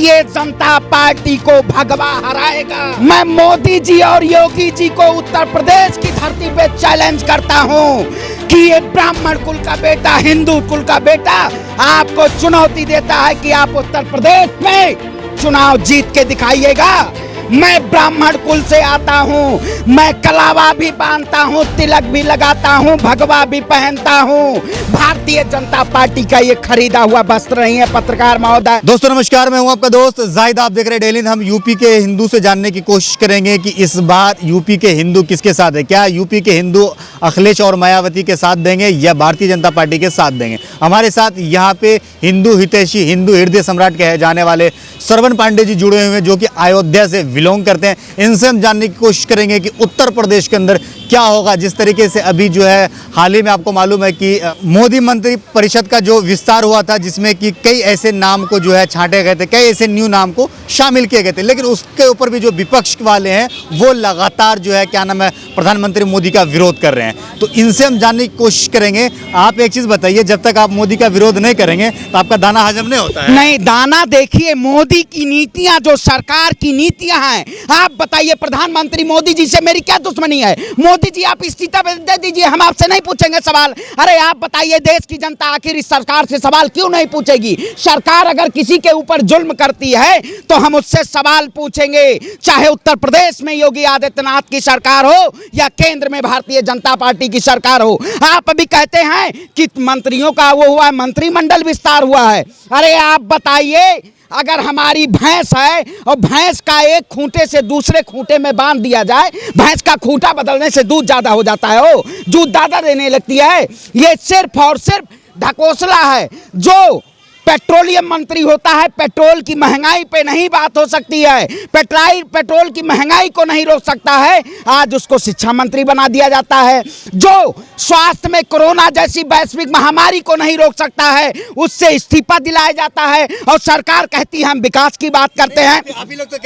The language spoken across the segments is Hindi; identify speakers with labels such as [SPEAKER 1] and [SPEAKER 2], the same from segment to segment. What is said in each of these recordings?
[SPEAKER 1] भारतीय जनता पार्टी को भगवा हराएगा। मैं मोदी जी और योगी जी को उत्तर प्रदेश की धरती पे चैलेंज करता हूं कि ये ब्राह्मण कुल का बेटा, हिंदू कुल का बेटा आपको चुनौती देता है कि आप उत्तर प्रदेश में चुनाव जीत के दिखाइएगा। मैं ब्राह्मण कुल से आता हूँ, मैं कलावा भी बांधता हूँ, तिलक भी लगाता हूँ, भगवा भी पहनता हूँ। भारतीय जनता पार्टी का ये खरीदा हुआ वस्त्र नहीं है। पत्रकार महोदय।
[SPEAKER 2] दोस्तों नमस्कार, मैं हूं आपका दोस्त जाहिद। आप देख रहे हैं डेली हिंद। हम यूपी के हिंदू से जानने की कोशिश करेंगे कि इस बार यूपी के हिंदू किसके साथ है। क्या यूपी के हिंदू अखिलेश और मायावती के साथ देंगे या भारतीय जनता पार्टी के साथ देंगे। हमारे साथ यहाँ पे हिंदू हितैषी, हिंदू हृदय सम्राट कहे जाने वाले श्रवण पांडे जी जुड़े हुए हैं, जो कि अयोध्या से बिलोंग करते हैं। इनसे हम जानने की कोशिश करेंगे कि उत्तर प्रदेश के अंदर क्या होगा। जिस तरीके से अभी जो है हाल ही में आपको मालूम है कि मोदी मंत्री परिषद का जो विस्तार हुआ था, जिसमें कि कई ऐसे नाम को जो है छांटे गए थे, कई ऐसे न्यू नाम को शामिल किए गए थे, लेकिन उसके ऊपर भी जो विपक्ष वाले हैं वो लगातार जो है क्या नाम है प्रधानमंत्री मोदी का विरोध कर रहे हैं। तो इनसे हम जानने की कोशिश करेंगे। आप एक चीज़ बताइए, जब तक आप मोदी का विरोध नहीं करेंगे तो आपका दाना हजम नहीं होता है।
[SPEAKER 1] नहीं, दाना देखिए, मोदी की नीतियां, जो सरकार की नीतियां हैं, आप बताइए प्रधानमंत्री मोदी जी से मेरी क्या दुश्मनी है। मोदी जी आप इस्तीफा दे दीजिए, हम आपसे नहीं पूछेंगे सवाल। अरे आप बताइए, देश की जनता आखिर इस सरकार से सवाल क्यों नहीं पूछेगी। सरकार अगर किसी के ऊपर जुल्म करती है तो हम उससे सवाल पूछेंगे, चाहे उत्तर प्रदेश में योगी आदित्यनाथ की सरकार हो या केंद्र में भारतीय जनता पार्टी की सरकार हो। आप अभी कहते हैं कि मंत्रियों का वो हुआ है, मंत्रिमंडल विस्तार हुआ है। अरे आप बताइए, अगर हमारी भैंस है और भैंस का एक खूंटे से दूसरे खूंटे में बांध दिया जाए, भैंस का खूंटा बदलने से दूध ज्यादा हो जाता है, वो दूध ज्यादा देने लगती है। ये सिर्फ और सिर्फ ढकोसला है। जो पेट्रोलियम मंत्री होता है, पेट्रोल की महंगाई पे नहीं बात हो सकती है, पेट्रोल की महंगाई को नहीं रोक सकता है, आज उसको शिक्षा मंत्री बना दिया जाता है। जो स्वास्थ्य में कोरोना जैसी वैश्विक महामारी को नहीं रोक सकता है, उससे इस्तीफा दिलाया जाता है। और सरकार कहती है हम विकास की बात करते हैं।
[SPEAKER 2] आप ही लोग तो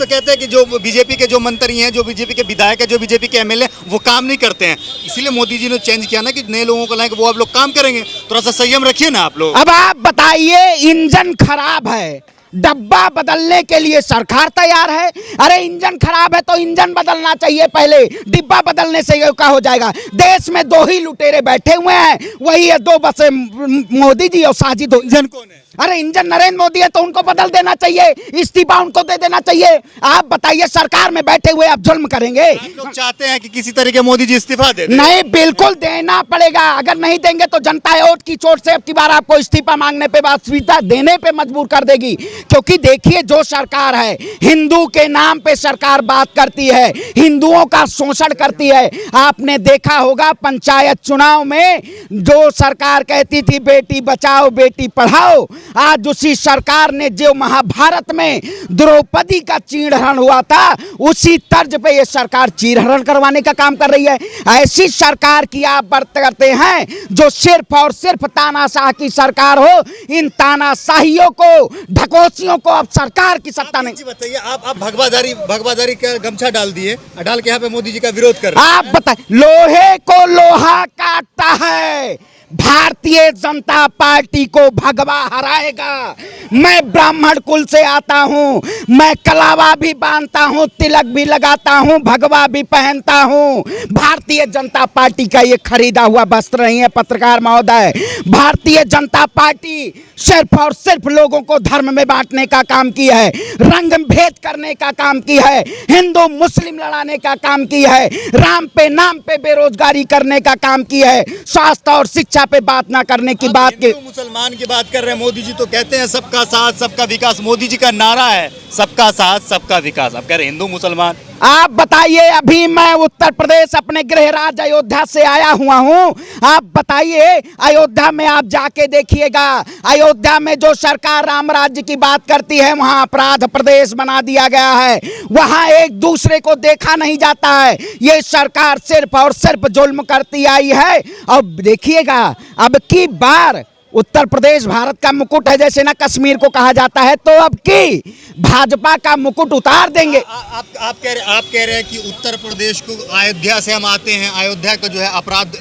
[SPEAKER 2] कहते हैं कि जो बीजेपी के जो मंत्री हैं, जो बीजेपी के विधायक है, जो बीजेपी के एमएलए, वो काम नहीं करते हैं। इसीलिए मोदी जी ने चेंज किया ना कि नए लोगों को लाएंगे, वो आप लोग काम करेंगे। थोड़ा सा संयम रखिए ना आप लोग।
[SPEAKER 1] अब आप बताइए, इंजन खराब है, डब्बा बदलने के लिए सरकार तैयार है। अरे इंजन खराब है तो इंजन बदलना चाहिए पहले, डिब्बा बदलने से क्या हो जाएगा। देश में दो ही लुटेरे बैठे हुए हैं, वही है दो बसे, मोदी जी और साजिद।
[SPEAKER 2] इंजन कौन है?
[SPEAKER 1] अरे इंजन नरेंद्र मोदी है तो उनको बदल देना चाहिए, इस्तीफा उनको दे देना चाहिए। आप बताइए, सरकार में बैठे हुए आप जुल्म करेंगे।
[SPEAKER 2] आप लोग चाहते हैं कि किसी तरीके मोदी जी इस्तीफा दे दें?
[SPEAKER 1] नहीं, बिल्कुल देना पड़ेगा। अगर नहीं देंगे तो जनता वोट की चोट से अब की बार आपको इस्तीफा मांगने पे, इस्तीफा देने पे मजबूर कर देगी। क्योंकि देखिए, जो सरकार है, हिंदू के नाम पे सरकार बात करती है, हिंदुओं का शोषण करती है। आपने देखा होगा पंचायत चुनाव में जो सरकार कहती थी बेटी बचाओ बेटी पढ़ाओ, आज उसी सरकार ने जो महाभारत में द्रौपदी का चीरहरण हुआ था, उसी तर्ज पे ये सरकार चीरहरण करवाने का काम कर रही है। ऐसी सरकार की आप बात करते हैं जो सिर्फ और सिर्फ तानाशाह की सरकार हो। इन तानाशाहियों को, ढकोसियों को अब सरकार की सत्ता नहीं।
[SPEAKER 2] बताइए, आप भगवादारी का गमछा डाल दिए, डाल के यहाँ पे मोदी जी का विरोध कर रहे हैं।
[SPEAKER 1] आप बताइए, लोहे को लोहा काटता है, भारतीय जनता पार्टी को भगवा हराएगा। मैं ब्राह्मण कुल से आता हूँ, मैं कलावा भी बांधता हूँ, तिलक भी लगाता हूँ, भगवा भी पहनता हूँ। भारतीय जनता पार्टी का ये खरीदा हुआ वस्त्र नहीं है। पत्रकार महोदय, भारतीय जनता पार्टी सिर्फ और सिर्फ लोगों को धर्म में बांटने का काम किया है, रंग भेद करने का काम किया है, हिंदू मुस्लिम लड़ाने का काम किया है, राम पे नाम पे बेरोजगारी करने का काम किया है, स्वास्थ्य और शिक्षा पे बात ना करने की बात की।
[SPEAKER 2] मुसलमान की बात कर रहे हैं। मोदी जी तो कहते हैं सबका साथ सबका विकास। मोदी जी का नारा है सबका साथ सबका विकास। आप कह रहे हैं हिंदू मुसलमान।
[SPEAKER 1] आप बताइए, अभी मैं उत्तर प्रदेश अपने गृह राज्य अयोध्या से आया हुआ हूं। आप बताइए, अयोध्या में आप जाके देखिएगा, अयोध्या में जो सरकार राम राज्य की बात करती है, वहां अपराध प्रदेश बना दिया गया है, वहां एक दूसरे को देखा नहीं जाता है। ये सरकार सिर्फ और सिर्फ जुल्म करती आई है। और देखिएगा, अब की बार उत्तर प्रदेश भारत का मुकुट है, जैसे ना कश्मीर को कहा जाता है, तो अब की भाजपा का मुकुट उतार देंगे।
[SPEAKER 2] आप कह रहे हैं कि उत्तर प्रदेश को अयोध्या से हम आते हैं, अयोध्या का जो है अपराध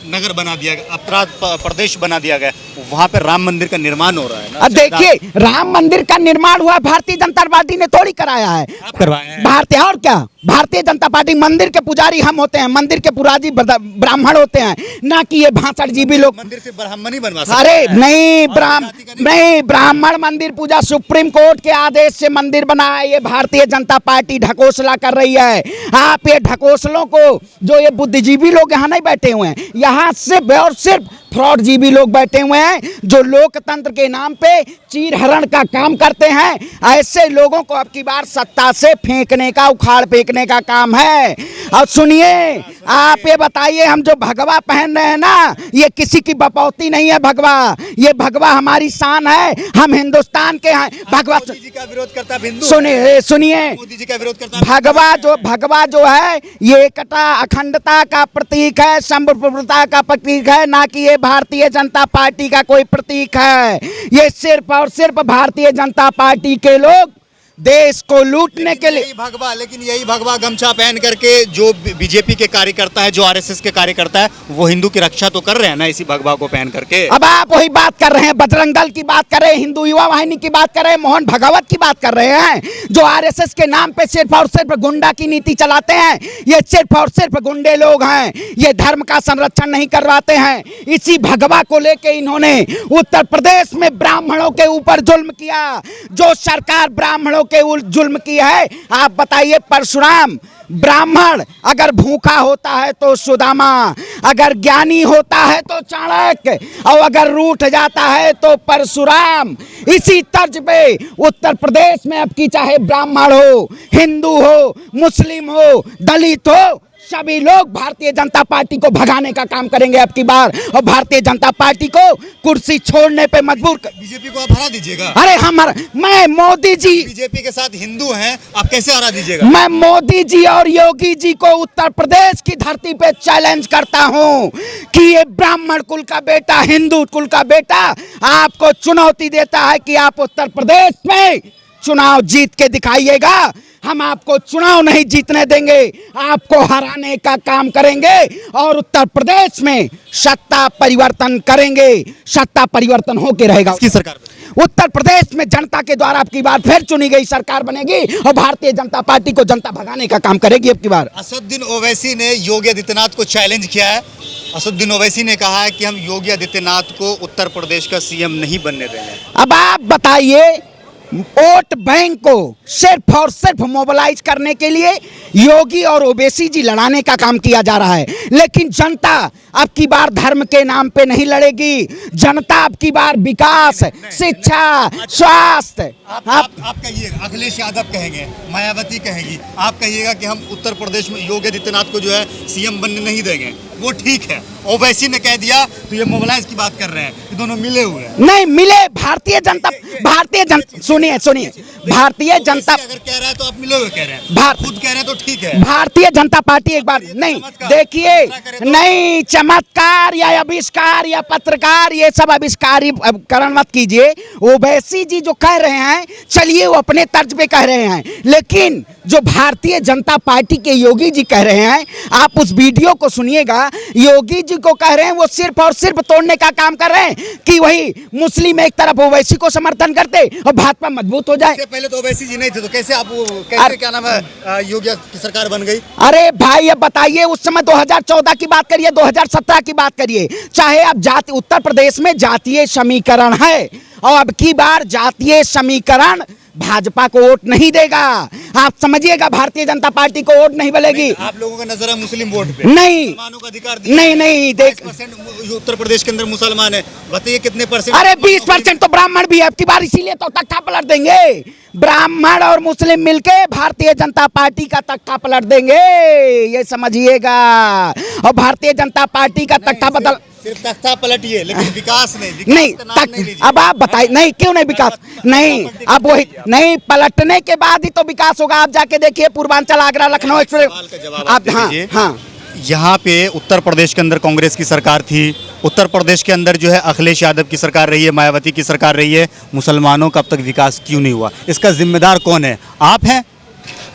[SPEAKER 2] नगर बना दिया गया, अपराध प्रदेश बना दिया गया, वहाँ पे राम मंदिर का निर्माण हो रहा है ना।
[SPEAKER 1] देखिए, राम मंदिर का निर्माण हुआ भारतीय जनता पार्टी ने थोड़ी कराया है,
[SPEAKER 2] आप करवाए हैं।
[SPEAKER 1] भारतीय, और क्या, भारतीय जनता पार्टी, मंदिर के पुजारी हम होते हैं, मंदिर के पुराजी ब्राह्मण होते हैं, ना कि ये भाषण जीवी लोग।
[SPEAKER 2] मंदिर से ब्राह्मण ही बनवा सकते हैं।
[SPEAKER 1] अरे नहीं, नहीं, ब्राह्मण मंदिर पूजा सुप्रीम कोर्ट के आदेश से मंदिर बना है, ये भारतीय जनता पार्टी ढकोसला कर रही है। आप ये ढकोसलों को, जो ये बुद्धिजीवी लोग यहाँ नहीं बैठे हुए हैं, यहाँ सिर्फ और सिर्फ फ्रॉड जीवी लोग बैठे हुए हैं, जो लोकतंत्र के नाम पे चीरहरण का काम करते हैं। ऐसे लोगों को अब की बार सत्ता से फेंकने का, उखाड़ फेंकने का काम है। और सुनिए, आप ये बताइए, हम जो भगवा पहन रहे हैं ना, ये किसी की बपौती नहीं है भगवा, ये भगवा हमारी शान है, हम हिंदुस्तान के हैं। भगवा
[SPEAKER 2] मोदी जी का विरोध करता है हिंदू।
[SPEAKER 1] सुनिए,
[SPEAKER 2] मोदी जी का विरोध करता है
[SPEAKER 1] भगवा जो है, ये एकता अखंडता का प्रतीक है, संप्रभुता का प्रतीक है, ना कि ये भारतीय जनता पार्टी का कोई प्रतीक है। ये सिर्फ और सिर्फ भारतीय जनता पार्टी के लोग देश को लूटने के लिए।
[SPEAKER 2] लेकिन यही भगवा गमछा पहन करके जो बीजेपी के कार्यकर्ता है, जो आरएसएस के कार्यकर्ता है, वो हिंदू की रक्षा तो कर रहे हैं ना इसी भगवा को पहन करके।
[SPEAKER 1] अब आप वही बात कर रहे हैं, बजरंग दल की बात कर रहे हैं, हिंदू युवा वाहिनी की बात कर रहे हैं, मोहन भागवत की बात कर रहे हैं, जो आरएसएस के नाम पे सिर्फ और सिर्फ गुंडा की नीति चलाते हैं। ये सिर्फ और सिर्फ गुंडे लोग हैं, ये धर्म का संरक्षण नहीं करवाते हैं। इसी भगवा को लेके इन्होंने उत्तर प्रदेश में ब्राह्मणों के ऊपर जुल्म किया। जो सरकार ब्राह्मणों के जुल्म की है, आप बताइए, परशुराम ब्राह्मण अगर भूखा होता है तो सुदामा, अगर ज्ञानी होता है तो चाणक्य, और अगर रूठ जाता है तो परशुराम। इसी तर्ज पे उत्तर प्रदेश में अब की चाहे ब्राह्मण हो, हिंदू हो, मुस्लिम हो, दलित हो, सभी लोग भारतीय जनता पार्टी को भगाने का काम करेंगे अब की बार, और भारतीय जनता पार्टी को कुर्सी छोड़ने पे मजबूर
[SPEAKER 2] बीजेपी को आप हरा दीजिएगा।
[SPEAKER 1] अरे मैं मोदी जी,
[SPEAKER 2] बीजेपी के साथ हिंदू हैं, आप कैसे हरा दीजिएगा?
[SPEAKER 1] मैं मोदी जी और योगी जी को उत्तर प्रदेश की धरती पे चैलेंज करता हूं कि ये ब्राह्मण कुल का बेटा, हिंदू कुल का बेटा आपको चुनौती देता है कि आप उत्तर प्रदेश में चुनाव जीत के दिखाइएगा। हम आपको चुनाव नहीं जीतने देंगे, आपको हराने का काम करेंगे और उत्तर प्रदेश में सत्ता परिवर्तन करेंगे। सत्ता परिवर्तन होके रहेगा।
[SPEAKER 2] किसकी सरकार?
[SPEAKER 1] उत्तर प्रदेश में जनता के द्वारा अब की बार फिर चुनी गई सरकार बनेगी और भारतीय जनता पार्टी को जनता भगाने का काम करेगी अब की बार।
[SPEAKER 2] असदुद्दीन ओवैसी ने योगी आदित्यनाथ को चैलेंज किया है। असदुद्दीन ओवैसी ने कहा है कि हम योगी आदित्यनाथ को उत्तर प्रदेश का सीएम नहीं बनने देंगे।
[SPEAKER 1] अब आप बताइए, वोट बैंक को सिर्फ और सिर्फ मोबिलाइज करने के लिए योगी और ओवैसी जी लड़ाने का काम किया जा रहा है, लेकिन जनता अब की बार धर्म के नाम पे नहीं लड़ेगी। जनता अब की बार विकास, शिक्षा, स्वास्थ्य।
[SPEAKER 2] आप कहिएगा, अखिलेश यादव कहेंगे, मायावती कहेगी, आप कहिएगा कि हम उत्तर प्रदेश में योगी आदित्यनाथ को जो है सीएम बनने नहीं देंगे, वो ठीक है। ओवैसी ने कह दिया तो ये मोबिलाइज की बात कर रहे हैं, ये दोनों मिले हुए हैं।
[SPEAKER 1] नहीं मिले, भारतीय जनता सुनिए, भारतीय जनता
[SPEAKER 2] अगर कह रहा है तो आप मिले हुए कह रहे हैं, खुद कह रहे हैं तो ठीक है।
[SPEAKER 1] भारतीय जनता पार्टी एक बार नहीं देखिए, नहीं चमत्कार या आविष्कार या पत्रकार, ये सब आविष्कारीकरण मत कीजिए। ओवैसी जी जो कह रहे हैं, चलिए वो अपने तर्ज पे कह रहे हैं, लेकिन जो भारतीय जनता पार्टी के योगी जी कह रहे हैं, आप उस वीडियो को सुनिएगा। योगी जी को कह रहे हैं वो सिर्फ और सिर्फ तोड़ने का काम कर रहे हैं कि वही मुस्लिम एक तरफ ओवैसी को समर्थन करते और भाजपा मजबूत हो जाए।
[SPEAKER 2] पहले तो ओवैसी जी नहीं थे, तो कैसे आप कैसे क्या नाम है योगी की सरकार बन गई?
[SPEAKER 1] अरे भाई, अब बताइए, उस समय 2014 की बात करिए, 2017 की बात करिए, चाहे अब जाति उत्तर प्रदेश में जातीय समीकरण है और अब की बार जातीय समीकरण भाजपा को वोट नहीं देगा। आप समझिएगा, भारतीय जनता पार्टी को वोट नहीं मिलेगी।
[SPEAKER 2] आप लोगों का नजर है मुस्लिम वोट पे?
[SPEAKER 1] नहीं,
[SPEAKER 2] मुसलमानों का अधिकार
[SPEAKER 1] नहीं देख,
[SPEAKER 2] उत्तर प्रदेश के अंदर मुसलमान है, बताइए कितने %?
[SPEAKER 1] अरे 20% तो ब्राह्मण भी है अब की बार, इसीलिए तो तख्ता पलट देंगे। ब्राह्मण और मुस्लिम मिलके भारतीय जनता पार्टी का तख्ता पलट देंगे, ये समझिएगा। और भारतीय जनता पार्टी का तख्ता बदल,
[SPEAKER 2] सिर्फ तख्ता पलटिए, लेकिन विकास नहीं।
[SPEAKER 1] अब आप बताइए, नहीं क्यों नहीं विकास? नहीं, अब वही नहीं, पलटने के बाद ही तो विकास होगा। आप जाके देखिए, पूर्वांचल, आगरा, लखनऊ एक्सप्रेस। आप हाँ,
[SPEAKER 2] यहाँ पे उत्तर प्रदेश के अंदर कांग्रेस की सरकार थी, उत्तर प्रदेश के अंदर जो है अखिलेश यादव की सरकार रही है, मायावती की सरकार रही है, मुसलमानों का अब तक विकास क्यों नहीं हुआ? इसका जिम्मेदार कौन है? आप हैं?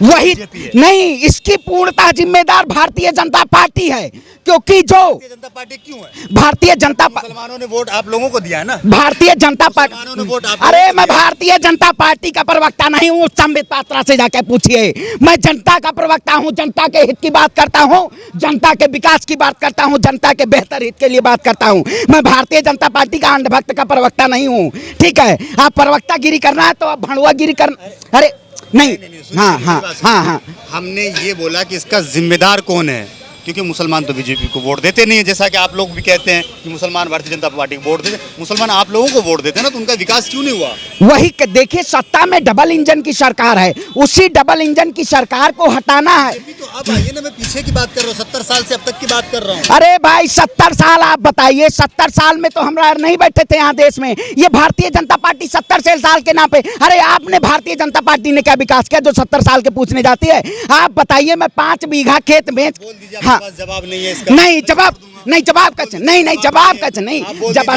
[SPEAKER 1] वही
[SPEAKER 2] बीजेपी है।
[SPEAKER 1] नहीं, इसकी पूर्णतः जिम्मेदार भारतीय जनता पार्टी है, क्योंकि जो
[SPEAKER 2] भारतीय जनता पार्टी क्यों है?
[SPEAKER 1] भारतीय जनता
[SPEAKER 2] मुसलमानों ने वोट आप लोगों को दिया है ना?
[SPEAKER 1] भारतीय जनता
[SPEAKER 2] मुसलमानों ने वोट
[SPEAKER 1] पार्टी,
[SPEAKER 2] आप
[SPEAKER 1] अरे
[SPEAKER 2] लोगों को
[SPEAKER 1] मैं
[SPEAKER 2] दिया।
[SPEAKER 1] भारतीय जनता पार्टी का प्रवक्ता नहीं हूँ, संबित पात्रा से जाके पूछिए। मैं जनता का प्रवक्ता हूँ, जनता के हित की बात करता हूँ, जनता के विकास की बात करता हूँ, जनता के बेहतर हित के लिए बात करता हूँ। मैं भारतीय जनता पार्टी का अंधभक्त का प्रवक्ता नहीं हूँ, ठीक है? आप प्रवक्ता गिरी करना है तो आप भड़ुआ गिरी करना, अरे नहीं,
[SPEAKER 2] सुनिए,
[SPEAKER 1] हाँ
[SPEAKER 2] मेरी
[SPEAKER 1] हाँ
[SPEAKER 2] बात सुनिए।
[SPEAKER 1] हाँ हाँ,
[SPEAKER 2] हमने ये बोला कि इसका जिम्मेदार कौन है, क्योंकि मुसलमान तो बीजेपी को वोट देते नहीं है, जैसा कि आप लोग भी कहते हैं कि मुसलमान भारतीय जनता पार्टी को वोट देते। मुसलमान आप लोगों को वोट देते हैं ना, तो उनका विकास क्यों नहीं हुआ?
[SPEAKER 1] वही देखिए, सत्ता में डबल इंजन की सरकार है, उसी डबल इंजन की सरकार को हटाना है।
[SPEAKER 2] अभी तो अब आइए ना, मैं पीछे की बात कर रहा हूँ, 70 साल से अब तक की बात कर रहा हूँ।
[SPEAKER 1] अरे भाई 70 साल आप बताइए, 70 साल में तो हमरा नहीं बैठे थे यहाँ देश में। ये भारतीय जनता पार्टी 70 साल के नाम पे, अरे आपने भारतीय जनता पार्टी ने क्या विकास किया जो 70 साल के पूछने जाती है? आप बताइए, मैं 5 बीघा खेत बेच,
[SPEAKER 2] बोल दीजिए,
[SPEAKER 1] हाँ,
[SPEAKER 2] आपके पास जवाब नहीं है इसका।
[SPEAKER 1] नहीं जवाब, नहीं जवाब कैसे, नहीं जवाब कैसे नहीं,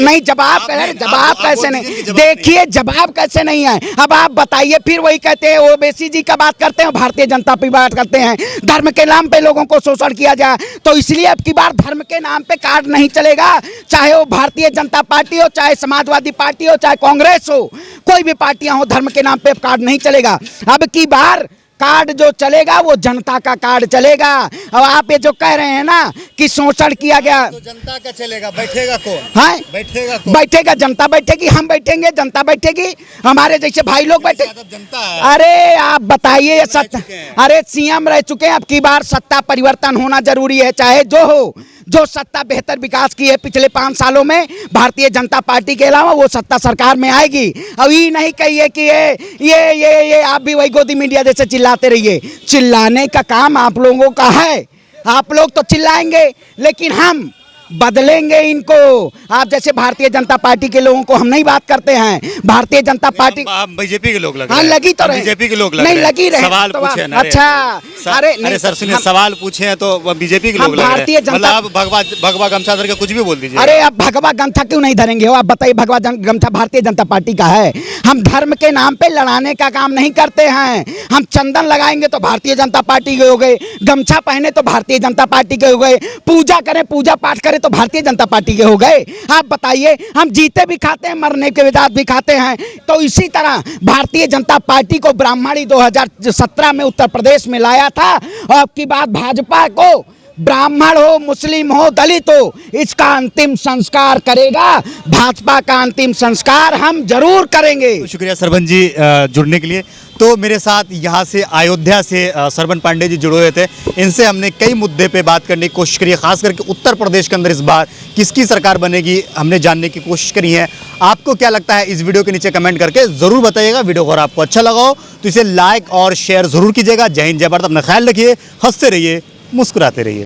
[SPEAKER 1] नहीं जवाब कैसे, जवाब कैसे नहीं, देखिए जवाब कैसे नहीं है। अब आप बताइए, फिर वही कहते हैं ओबीसी जी का बात करते हैं, भारतीय जनता की बात करते हैं, धर्म के नाम पे लोगों को शोषण किया जाए, तो इसलिए अब की बार धर्म के नाम पे कार्ड नहीं चलेगा। चाहे वो भारतीय जनता पार्टी हो, चाहे समाजवादी पार्टी हो, चाहे कांग्रेस हो, कोई भी पार्टियां हो, धर्म के नाम पे कार्ड नहीं चलेगा। अब की बार कार्ड जो चलेगा वो जनता का कार्ड चलेगा। अब आप ये जो कह रहे हैं ना कि शोषण किया गया,
[SPEAKER 2] तो जनता का चलेगा, बैठेगा कौन?
[SPEAKER 1] हाँ
[SPEAKER 2] बैठेगा कौन?
[SPEAKER 1] बैठेगा, जनता बैठेगी, हम बैठेंगे, जनता बैठेगी, हमारे जैसे भाई लोग बैठे।
[SPEAKER 2] यादव जनता है।
[SPEAKER 1] अरे आप बताइए, ये सत्ता,
[SPEAKER 2] चुके हैं।
[SPEAKER 1] अरे सीएम रह चुके हैं, अब की बार सत्ता परिवर्तन होना जरूरी है, चाहे जो हो। जो सत्ता बेहतर विकास की है पिछले 5 सालों में भारतीय जनता पार्टी के अलावा, वो सत्ता सरकार में आएगी। अब ये नहीं कहिए कि ये आप भी वही गोदी मीडिया जैसे चिल्लाते रहिए। चिल्लाने का काम आप लोगों का है, आप लोग तो चिल्लाएंगे, लेकिन हम बदलेंगे इनको। आप जैसे भारतीय जनता पार्टी के लोगों को हम नहीं बात करते हैं, भारतीय जनता पार्टी,
[SPEAKER 2] आप बीजेपी के लोग लग
[SPEAKER 1] हाँ
[SPEAKER 2] रहे हैं।
[SPEAKER 1] लगी तो
[SPEAKER 2] आप
[SPEAKER 1] रहे,
[SPEAKER 2] बीजेपी के लोग लग
[SPEAKER 1] नहीं
[SPEAKER 2] रहे हैं।
[SPEAKER 1] लगी रहे,
[SPEAKER 2] सवाल
[SPEAKER 1] तो
[SPEAKER 2] पूछे
[SPEAKER 1] आप-
[SPEAKER 2] ना,
[SPEAKER 1] अच्छा,
[SPEAKER 2] अरे
[SPEAKER 1] नहीं,
[SPEAKER 2] सर सुनिए,
[SPEAKER 1] हम-
[SPEAKER 2] सवाल पूछे हैं तो वो बीजेपी के
[SPEAKER 1] हम
[SPEAKER 2] लोग लग रहे
[SPEAKER 1] भारतीय
[SPEAKER 2] हैं।
[SPEAKER 1] जनता-
[SPEAKER 2] मतलब आप भगवा गमछा धर के कुछ भी बोल दीजिए।
[SPEAKER 1] अरे अब भगवा गमछा क्यों नहीं धरेंगे हो? आप बताइए, भगवा गमछा भारतीय जनता पार्टी का है। हम धर्म के नाम पे लड़ाने का काम नहीं करते हैं। हम चंदन लगाएंगे तो भारतीय जनता पार्टी के हो गए, गमछा पहने तो भारतीय जनता पार्टी के हो गए, पूजा करें, पूजा पाठ करें तो भारतीय जनता पार्टी के हो गए। आप बताइए, हम जीते भी खाते हैं, मरने के बाद भी खाते हैं। तो इसी तरह भारतीय जनता पार्टी को ब्राह्मणी 2017 में उत्तर प्रदेश में लाया था, और अब की बात भाजपा को ब्राह्मण हो, मुस्लिम हो, दलित हो, इसका अंतिम संस्कार करेगा भाजपा का। अंतिम संस्कार हम जरूर करेंगे।
[SPEAKER 2] शुक्रिया सरवन जी जुड़ने के लिए। तो मेरे साथ यहाँ से अयोध्या से सरवन पांडे जी जुड़े हुए थे। इनसे हमने कई मुद्दे पे बात करने की कोशिश करी है, खास करके उत्तर प्रदेश के अंदर इस बार किसकी सरकार बनेगी हमने जानने की कोशिश करी है। आपको क्या लगता है इस वीडियो के नीचे कमेंट करके ज़रूर बताइएगा। वीडियो अगर आपको अच्छा लगा हो तो इसे लाइक और शेयर ज़रूर कीजिएगा। जय हिंद, जय भारत, अपना ख्याल रखिए, हंसते रहिए, मुस्कुराते रहिए।